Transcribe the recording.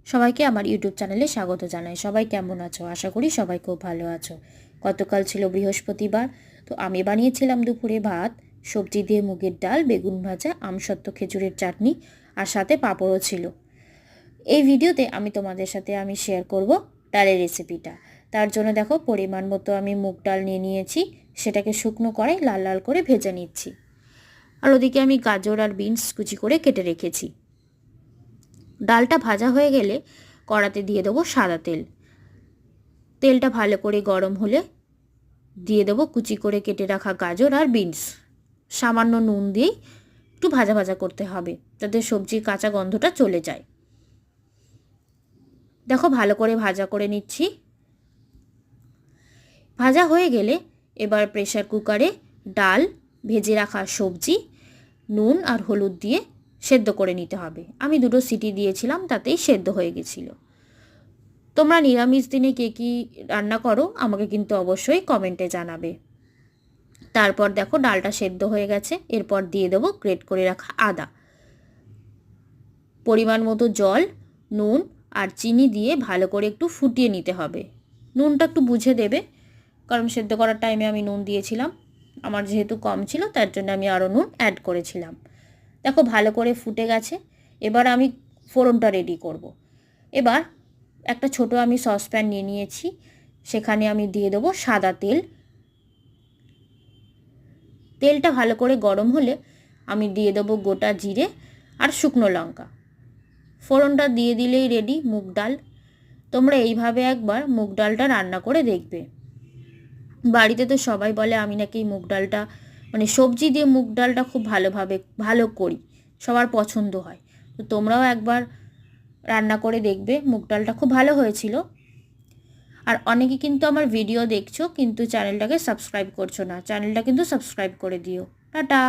সবাইকে আমার ইউটিউব চ্যানেলে স্বাগত জানাই। সবাই কেমন আছো? আশা করি সবাই খুব ভালো আছো। গতকাল ছিল বৃহস্পতিবার, তো আমি বানিয়েছিলাম দুপুরে ভাত, সবজি দিয়ে মুগের ডাল, বেগুন ভাজা, আমসত্ত্ব খেজুরের চাটনি আর সাথে পাঁপড়ও ছিল। এই ভিডিওতে আমি তোমাদের সাথে শেয়ার করব ডালের রেসিপিটা। তার জন্য দেখো পরিমাণ মতো আমি মুগ ডাল নিয়ে নিয়েছি, সেটাকে শুকনো কড়াই লাল লাল করে ভেজে নিচ্ছি। আর ওদিকে আমি গাজর আর বিনস কুচি করে কেটে রেখেছি। ডালটা ভাজা হয়ে গেলে কড়াতে দিয়ে দেবো সাদা তেল। তেলটা ভালো করে গরম হলে দিয়ে দেবো কুচি করে কেটে রাখা গাজর আর বিনস। সামান্য নুন দিয়েই একটু ভাজা ভাজা করতে হবে, যাতে সবজির কাঁচা গন্ধটা চলে যায়। দেখো ভালো করে ভাজা করে নিচ্ছি। ভাজা হয়ে গেলে এবার প্রেসার কুকারে ডাল, ভেজে রাখা সবজি, নুন আর হলুদ দিয়ে সেদ্ধ করে নিতে হবে। আমি 2 সিটি দিয়েছিলাম, তাতেই সেদ্ধ হয়ে গেছিলো। তোমরা নিরামিষ দিনে কে কী রান্না করো আমাকে কিন্তু অবশ্যই কমেন্টে জানাবে। তারপর দেখো ডালটা সেদ্ধ হয়ে গেছে, এরপর দিয়ে দেবো গ্রেট করে রাখা আদা, পরিমাণ মতো জল, নুন আর চিনি দিয়ে ভালো করে একটু ফুটিয়ে নিতে হবে। নুনটা একটু বুঝে দেবে, কারণ সেদ্ধ করার টাইমে আমি নুন দিয়েছিলাম, আমার যেহেতু কম ছিল তার জন্য আমি আরও নুন অ্যাড করেছিলাম। দেখো ভালো করে ফুটে গেছে। এবার আমি ফোড়নটা রেডি করব। এবার একটা ছোট আমি সসপ্যান নিয়ে নিয়েছি, সেখানে আমি দিয়ে দেবো সাদা তেল। তেলটা ভালো করে গরম হলে আমি দিয়ে দেবো গোটা জিরে আর শুকনো লঙ্কা। ফোড়নটা দিয়ে দিলেই রেডি মুগ ডাল। তোমরা এইভাবে একবার মুগ ডালটা রান্না করে দেখবে। বাড়িতে তো সবাই বলে আমি নাকি মুগ ডালটা সবজি দিয়ে মুগ ডালটা খুব ভালো করি, সবার পছন্দ হয়। তো তোমরাও একবার রান্না করে দেখবে, মুগ ডালটা খুব ভালো হয়েছিল। আর অনেকে কিন্তু আমার ভিডিও দেখছো কিন্তু চ্যানেলটাকে সাবস্ক্রাইব করছো না, চ্যানেলটা কিন্তু সাবস্ক্রাইব করে দিও। টাটা।